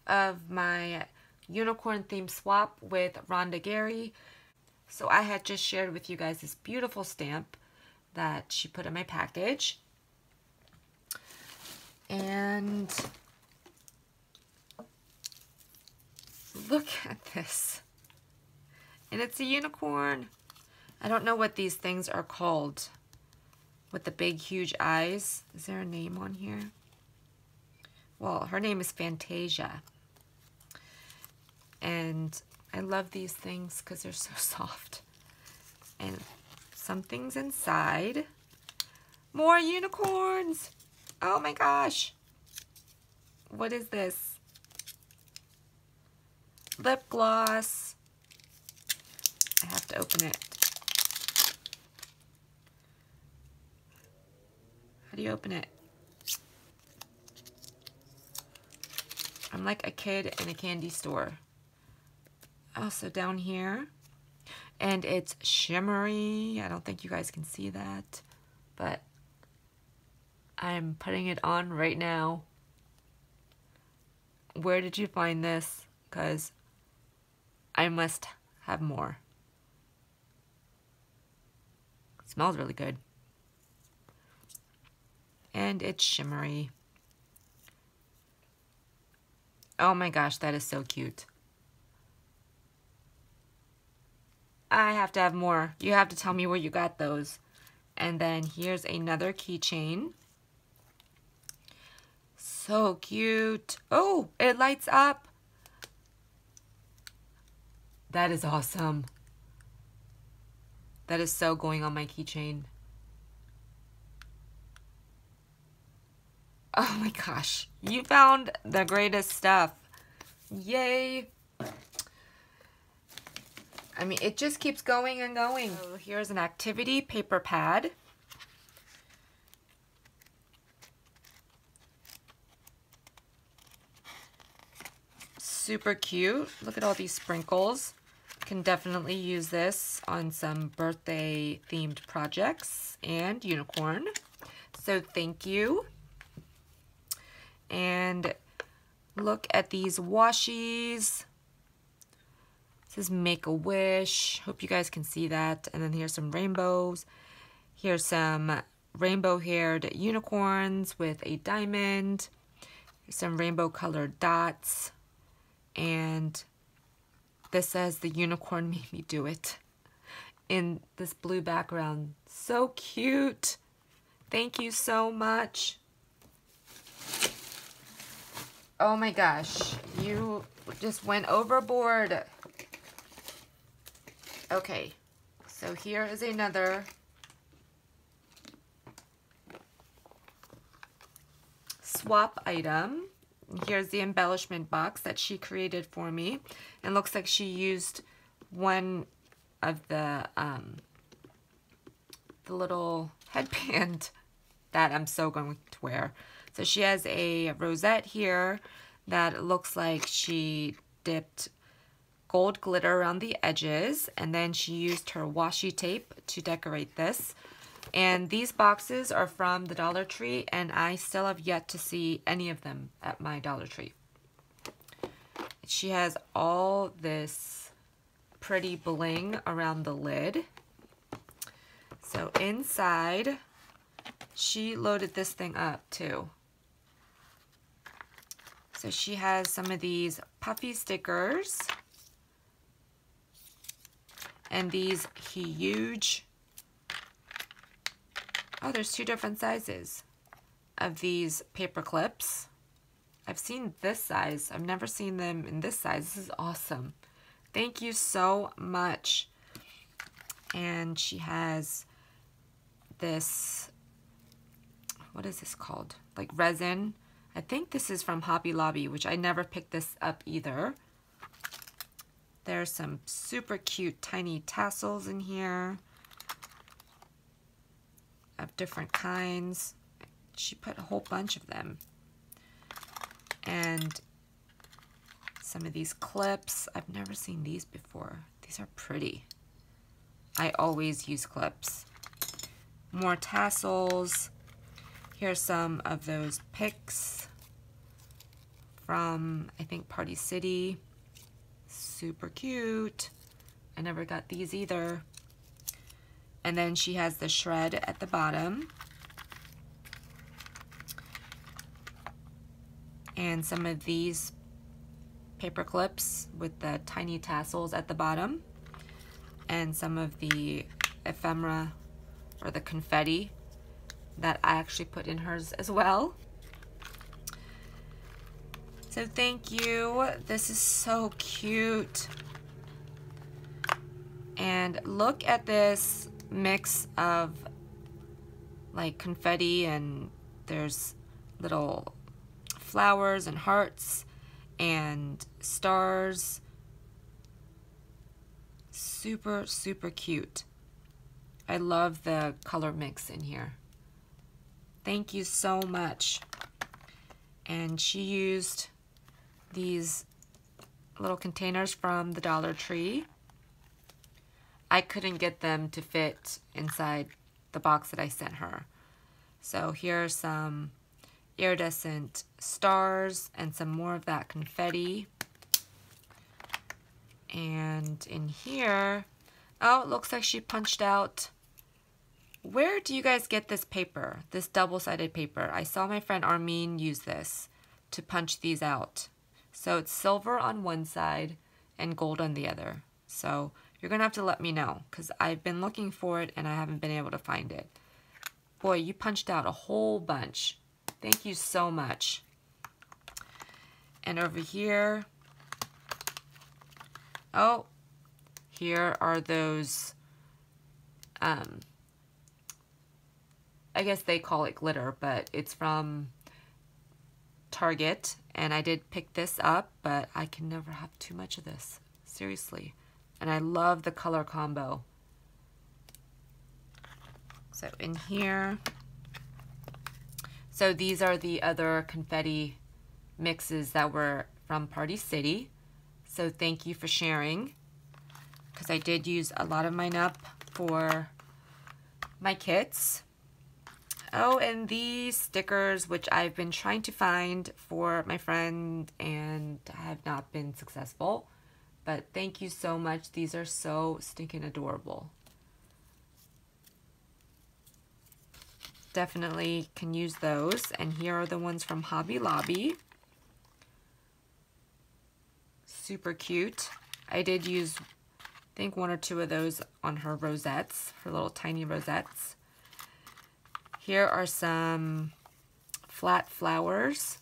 of my unicorn theme swap with Ronda Garry. So I had just shared with you guys this beautiful stamp that she put in my package. And look at this. And it's a unicorn. I don't know what these things are called with the big, huge eyes. Is there a name on here? Well, her name is Fantasia. And I love these things because they're so soft. And something's inside. More unicorns! Oh my gosh! What is this? Lip gloss. I have to open it. How do you open it? I'm like a kid in a candy store. Also down here. And it's shimmery. I don't think you guys can see that. But I'm putting it on right now. Where did you find this? Because I must have more. It smells really good. And it's shimmery. Oh my gosh, that is so cute. I have to have more. You have to tell me where you got those. And then here's another keychain. So cute. Oh, it lights up. That is awesome. That is so going on my keychain. Oh my gosh. You found the greatest stuff. Yay. I mean, it just keeps going and going. So here's an activity paper pad. Super cute. Look at all these sprinkles. Can definitely use this on some birthday themed projects and unicorn. So thank you. And look at these washies. This is Make-A-Wish. Hope you guys can see that. And then here's some rainbows. Here's some rainbow-haired unicorns with a diamond. Here's some rainbow-colored dots. And this says the unicorn made me do it. In this blue background. So cute. Thank you so much. Oh my gosh. You just went overboard. Okay, so here is another swap item. Here's the embellishment box that she created for me. It looks like she used one of the little headband that I'm so going to wear. So she has a rosette here that looks like she dipped gold glitter around the edges, and then she used her washi tape to decorate this. And these boxes are from the Dollar Tree, and I still have yet to see any of them at my Dollar Tree. She has all this pretty bling around the lid. So inside, she loaded this thing up too. So she has some of these puffy stickers. And these huge, oh, there's two different sizes of these paper clips. I've seen this size. I've never seen them in this size. This is awesome. Thank you so much. And she has this, what is this called? Like resin. I think this is from Hobby Lobby, which I never picked this up either. There's some super cute tiny tassels in here of different kinds. She put a whole bunch of them. And some of these clips. I've never seen these before. These are pretty. I always use clips. More tassels. Here's some of those picks from, I think, Party City. Super cute. I never got these either. And then she has the shred at the bottom. And some of these paper clips with the tiny tassels at the bottom. And some of the ephemera or the confetti that I actually put in hers as well. So thank you. This is so cute. And look at this mix of like confetti, and there's little flowers and hearts and stars. Super, super cute. I love the color mix in here. Thank you so much. And she used these little containers from the Dollar Tree. I couldn't get them to fit inside the box that I sent her. So here are some iridescent stars and some more of that confetti. And in here, oh, it looks like she punched out. Where do you guys get this paper, this double-sided paper? I saw my friend Armin use this to punch these out. So it's silver on one side and gold on the other. So you're gonna have to let me know, because I've been looking for it and I haven't been able to find it. Boy, you punched out a whole bunch. Thank you so much. And over here, oh, here are those, I guess they call it glitter, but it's from Target. And I did pick this up, but I can never have too much of this. Seriously. And I love the color combo. So in here, so these are the other confetti mixes that were from Party City. So thank you for sharing, because I did use a lot of mine up for my kits. Oh, and these stickers, which I've been trying to find for my friend and have not been successful. But thank you so much. These are so stinking adorable. Definitely can use those. And here are the ones from Hobby Lobby. Super cute. I did use, I think, one or two of those on her rosettes, her little tiny rosettes. Here are some flat flowers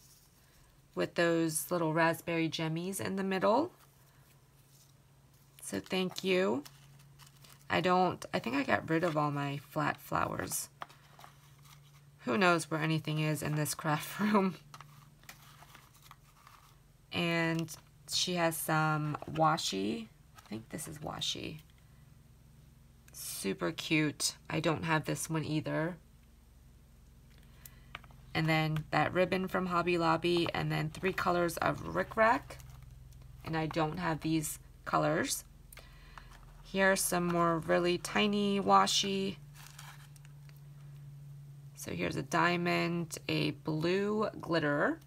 with those little raspberry jemmies in the middle. So thank you. I think I got rid of all my flat flowers. Who knows where anything is in this craft room. And she has some washi. I think this is washi. Super cute. I don't have this one either. And then that ribbon from Hobby Lobby, and then 3 colors of Rick Rack. And I don't have these colors. Here are some more really tiny washi. So here's a diamond, a blue glitter,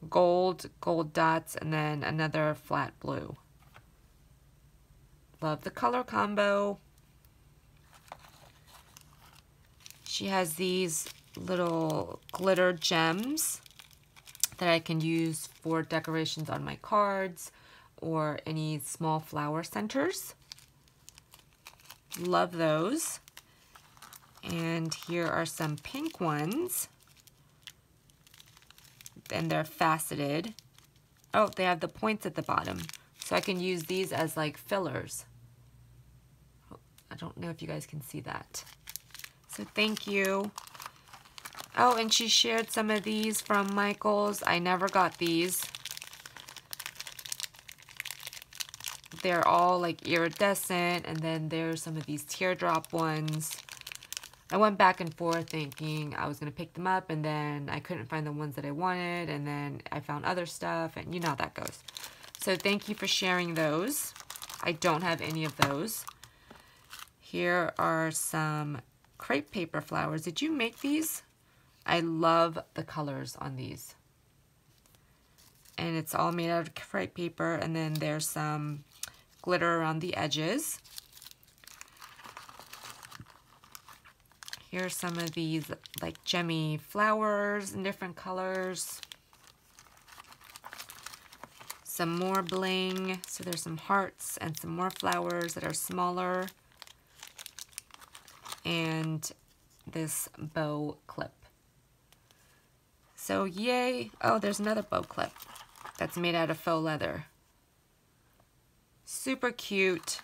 gold dots, and then another flat blue. Love the color combo. She has these little glitter gems that I can use for decorations on my cards or any small flower centers. Love those. And here are some pink ones. And they're faceted. Oh, they have the points at the bottom. So I can use these as like fillers. I don't know if you guys can see that. So thank you. Oh, and she shared some of these from Michael's. I never got these. They're all like iridescent, and then there's some of these teardrop ones. I went back and forth thinking I was going to pick them up, and then I couldn't find the ones that I wanted, and then I found other stuff, and you know how that goes. So thank you for sharing those. I don't have any of those. Here are some crepe paper flowers. Did you make these? I love the colors on these. and it's all made out of crepe paper, and then there's some glitter around the edges. Here's some of these like gemmy flowers in different colors. Some more bling. So there's some hearts and some more flowers that are smaller. And this bow clip. So yay. Oh, there's another bow clip that's made out of faux leather. Super cute.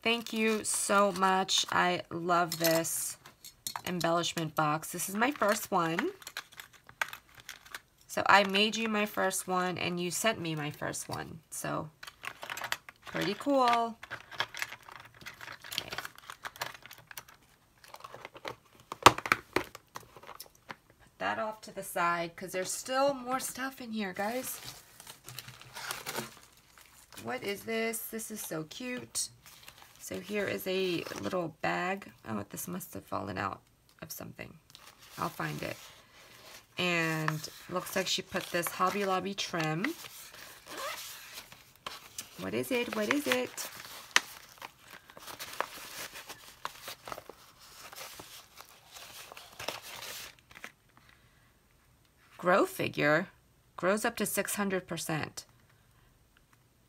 Thank you so much. I love this embellishment box. This is my first one. So I made you my first one and you sent me my first one. So pretty cool. Okay. Put that off to the side because there's still more stuff in here, guys. What is this? This is so cute. So here is a little bag. Oh, this must have fallen out of something. I'll find it. And looks like she put this Hobby Lobby trim. What is it? What is it? Grow figure. Grows up to 600%.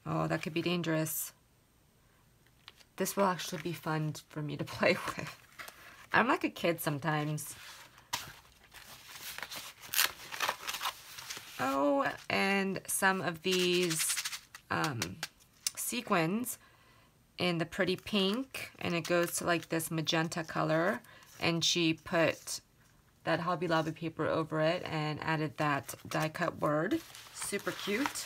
Oh, that could be dangerous. This will actually be fun for me to play with. I'm like a kid sometimes. Oh, and some of these sequins in the pretty pink, and it goes to like this magenta color, and she put that Hobby Lobby paper over it and added that die cut word. Super cute.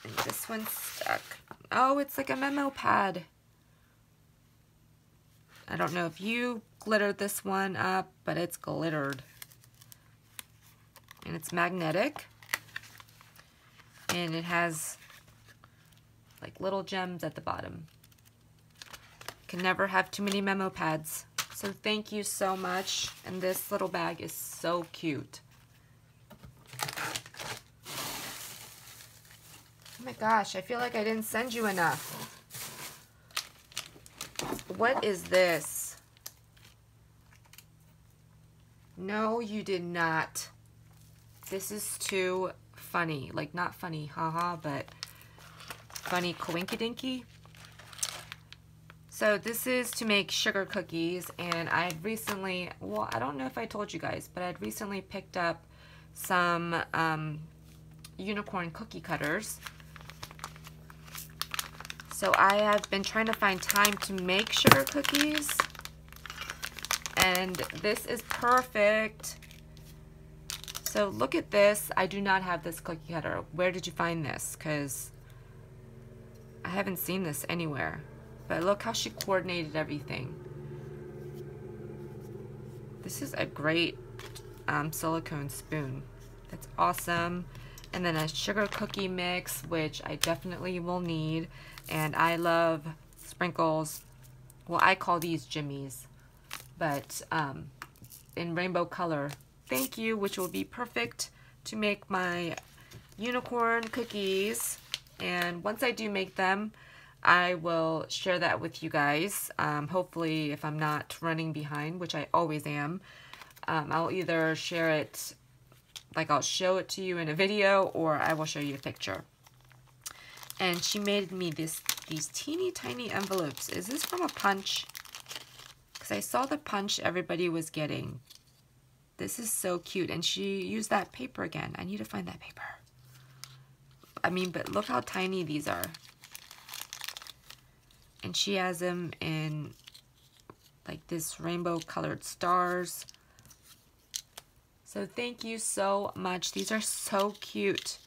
And this one's stuck. Oh, it's like a memo pad. I don't know if you glittered this one up, but it's glittered. And it's magnetic. And it has like little gems at the bottom. Can never have too many memo pads. So thank you so much. And this little bag is so cute. Oh my gosh, I feel like I didn't send you enough. What is this? No, you did not. This is too funny. Like, not funny, haha, but funny coinkydinky. So this is to make sugar cookies, and I had recently, well, I don't know if I told you guys, but I'd recently picked up some unicorn cookie cutters. So I have been trying to find time to make sugar cookies, and this is perfect. So look at this. I do not have this cookie cutter. Where did you find this? Because I haven't seen this anywhere. But look how she coordinated everything. This is a great silicone spoon. That's awesome. And then a sugar cookie mix, which I definitely will need. And I love sprinkles. Well, I call these jimmies, but in rainbow color. Thank you, which will be perfect to make my unicorn cookies. And once I do make them, I will share that with you guys. Hopefully, if I'm not running behind, which I always am, I'll either share it, like I'll show it to you in a video, or I will show you a picture. And she made me these teeny tiny envelopes. Is this from a punch? Because I saw the punch everybody was getting. This is so cute. And she used that paper again. I need to find that paper. I mean, but look how tiny these are. And she has them in like this rainbow colored stars. So thank you so much. These are so cute.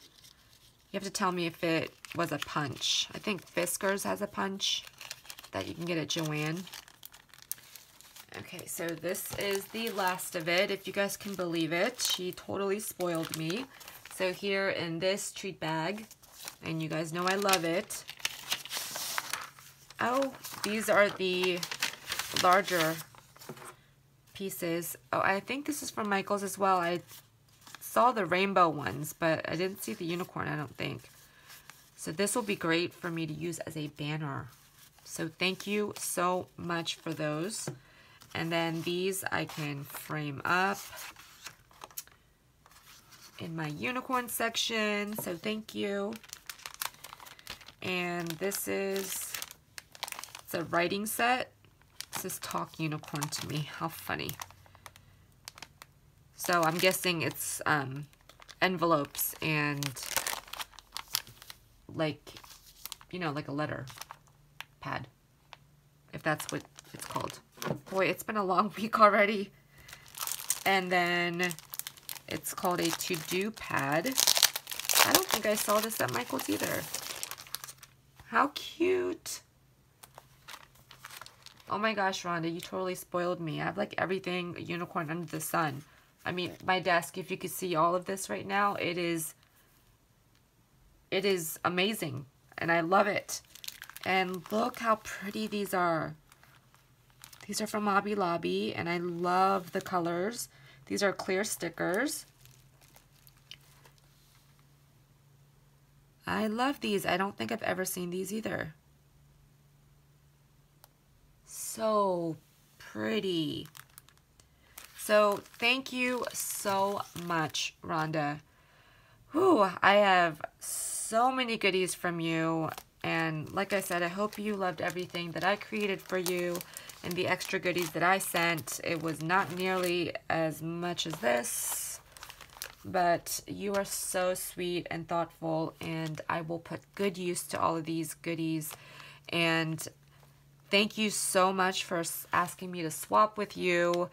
You have to tell me if it was a punch. I think Fiskars has a punch that you can get at Joann. Okay, so this is the last of it. If you guys can believe it, she totally spoiled me. So here in this treat bag, and you guys know I love it. Oh, these are the larger pieces. Oh, I think this is from Michaels as well. I saw the rainbow ones, but I didn't see the unicorn, I don't think. So this will be great for me to use as a banner. So thank you so much for those. And then these I can frame up in my unicorn section. So thank you. And this is, it's a writing set. This is Talk Unicorn to me. How funny. So I'm guessing it's envelopes and like, you know, like a letter pad, if that's what it's called. Boy, it's been a long week already. And then it's called a to-do pad. I don't think I saw this at Michael's either. How cute. Oh my gosh, Rhonda, you totally spoiled me. I have like everything unicorn under the sun. I mean, my desk, if you could see all of this right now, it is amazing. And I love it. And look how pretty these are. These are from Hobby Lobby, and I love the colors. These are clear stickers. I love these. I don't think I've ever seen these either. So pretty. So thank you so much, Rhonda. Whew, I have so many goodies from you. And like I said, I hope you loved everything that I created for you and the extra goodies that I sent. It was not nearly as much as this, but you are so sweet and thoughtful, and I will put good use to all of these goodies. And thank you so much for asking me to swap with you.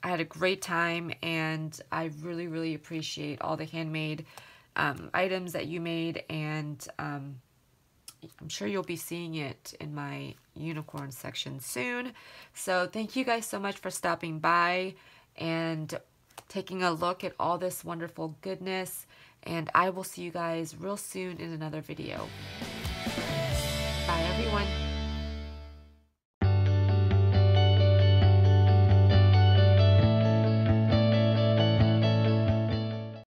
I had a great time, and I really, really appreciate all the handmade items that you made, and I'm sure you'll be seeing it in my unicorn section soon. So thank you guys so much for stopping by and taking a look at all this wonderful goodness, and I will see you guys real soon in another video. Bye everyone.